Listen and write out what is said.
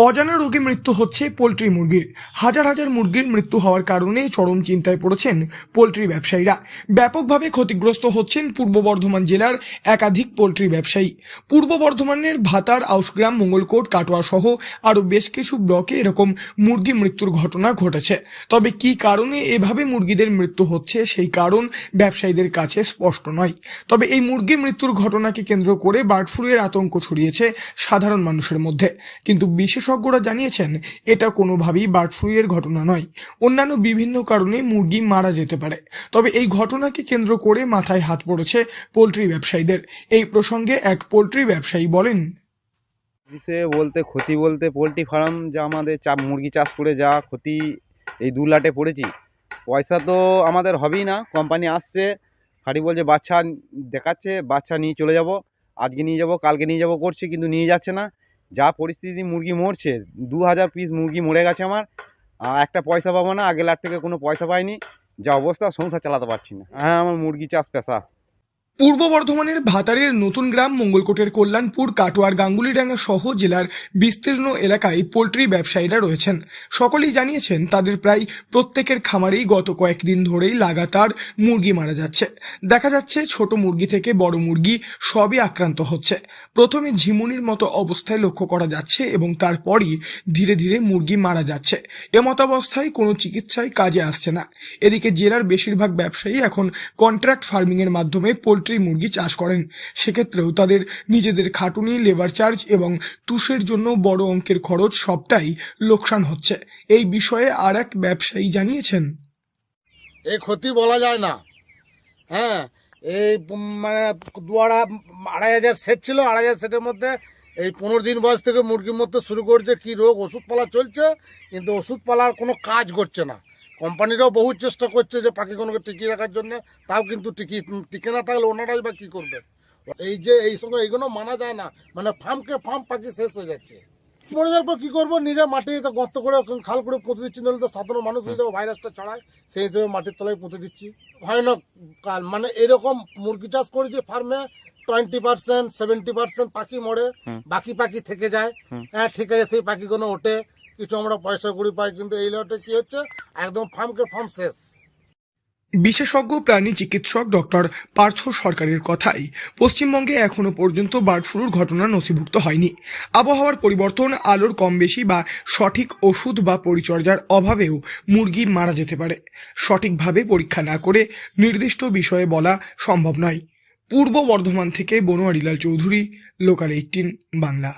অজানা রোগে মৃত্যু হচ্ছে পোল্ট্রি মুরগির। হাজার হাজার মুরগির মৃত্যু হওয়ার কারণে চরম চিন্তায় পড়েছেন পোল্ট্রি ব্যবসায়ীরা। ব্যাপকভাবে ক্ষতিগ্রস্ত হচ্ছেন পূর্ব বর্ধমান জেলার একাধিক পোল্ট্রি ব্যবসায়ী। পূর্ব বর্ধমানের ভাতার, আউশগ্রাম, মঙ্গলকোট, কাটোয়া সহ আরও বেশ কিছু ব্লকে এরকম মুরগি মৃত্যুর ঘটনা ঘটেছে। তবে কী কারণে এভাবে মুরগিদের মৃত্যু হচ্ছে সেই কারণ ব্যবসায়ীদের কাছে স্পষ্ট নয়। তবে এই মুরগি মৃত্যুর ঘটনাকে কেন্দ্র করে বার্ড ফ্লুয়ের আতঙ্ক ছড়িয়েছে সাধারণ মানুষের মধ্যে। কিন্তু বিশেষজ্ঞরা জানিয়েছেন এটা কোনোভাবেই বার্ড ফ্লুয়ের ঘটনা নয়, অন্যান্য বিভিন্ন কারণে মুরগি মারা যেতে পারে। তবে এই ঘটনাকে কেন্দ্র করে মাথায় হাত পড়েছে পোল্ট্রি ব্যবসায়ীদের। এই প্রসঙ্গে এক পোল্ট্রি ব্যবসায়ী বলেন, ক্ষতি বলতে পোলট্রি ফার্ম যা আমাদের মুরগি চাষ করে যা ক্ষতি, এই 2 লাটে পড়েছি। পয়সা তো আমাদের হবেই না। কোম্পানি আসছে, খালি বলছে বাচ্চা দেখাচ্ছে, বাচ্চা নিয়ে চলে যাব, আজকে নিয়ে যাব, কালকে নিয়ে যাব করছে, কিন্তু নিয়ে যাচ্ছে না। যা পরিস্থিতি, মুরগি মরছে, 2000 পিস মুরগি মরে গেছে আমার। একটা পয়সা পাবো না, আগের লাট থেকে কোনো পয়সা পাইনি। যা অবস্থা, সংসার চালাতে পারছি না। হ্যাঁ, আমার মুরগি চাষ পেশা। পূর্ব বর্ধমানের ভাতারের নতুন গ্রাম, মঙ্গলকোটের কল্যাণপুর, কাটোয়ার গাঙ্গুলিডাঙ্গা সহ জেলার বিস্তীর্ণ এলাকায় পোল্ট্রি ব্যবসায়ীরা রয়েছেন। সকলেই জানিয়েছেন তাদের প্রায় প্রত্যেকের খামারেই গত কয়েকদিন ধরেই লাগাতার মুরগি মারা যাচ্ছে। দেখা যাচ্ছে ছোট মুরগি থেকে বড় মুরগি সবই আক্রান্ত হচ্ছে। প্রথমে ঝিমুনির মতো অবস্থায় লক্ষ্য করা যাচ্ছে এবং তারপরই ধীরে ধীরে মুরগি মারা যাচ্ছে। এমতাবস্থায় কোনো চিকিৎসায় কাজে আসছে না। এদিকে জেলার বেশিরভাগ ব্যবসায়ী এখন কন্ট্রাক্ট ফার্মিংয়ের মাধ্যমে পোল্ট্রি মুরগি চাষ করেন। সেক্ষেত্রেও তাদের নিজেদের খাটুনি, লেবার চার্জ এবং তুষের জন্য বড় অঙ্কের খরচ সবটাই লোকসান হচ্ছে। এই বিষয়ে আর এক ব্যবসায়ী জানিয়েছেন, এই ক্ষতি বলা যায় না। হ্যাঁ, এই মানে 2,500 সেট ছিল, 2,500 সেটের মধ্যে এই 15 দিন বয়স থেকে মুরগির মধ্যে শুরু করছে কি রোগ, ওষুধ পালা চলছে, কিন্তু ওষুধ পালার কোনো কাজ করছে না। কোম্পানিরাও বহু চেষ্টা করছে যে পাখিগুলোকে টিকিয়ে রাখার জন্য, তাও কিন্তু টিকে না থাকলে ওনারাই বা কী করবে। এই সঙ্গে এইগুলো মানা যায় না, মানে ফার্ম পাখি শেষ হয়ে যাচ্ছে। মরে যাওয়ার পর কী করবো, নিজে মাটিতে গর্ত করে খাল করে পুঁতে দিচ্ছি, নাহলে তো সাধারণ মানুষ হিসেবে ভাইরাসটা ছড়ায়, সেই হিসেবে মাটির তলায় পুঁতে দিচ্ছি। ভয়ানক কাল, মানে এরকম মুরগি চাষ করেছি ফার্মে 20%, 70% পাখি মরে, বাকি পাখি থেকে যায়। হ্যাঁ, ঠিক আছে, সেই পাখিগুলো ওঠে, কিছু আমরা পয়সা কুড়ি পাই, কিন্তু এই লটে কি হচ্ছে, একদম ফার্ম শেষ। বিশেষজ্ঞ প্রাণী চিকিৎসক ডক্টর পার্থ সরকারের কথাই, পশ্চিমবঙ্গে এখনো পর্যন্ত বার্ড ফ্লুর ঘটনা নথিভুক্ত হয়নি। আবহাওয়ার পরিবর্তন, আলোর কম বেশি বা সঠিক ওষুধ বা পরিচর্যার অভাবেও মুরগি মারা যেতে পারে। সঠিকভাবে পরীক্ষা না করে নির্দিষ্ট বিষয়ে বলা সম্ভব নয়। পূর্ব বর্ধমান থেকে বনোয়ারিলাল চৌধুরী, লোকাল 18 বাংলা।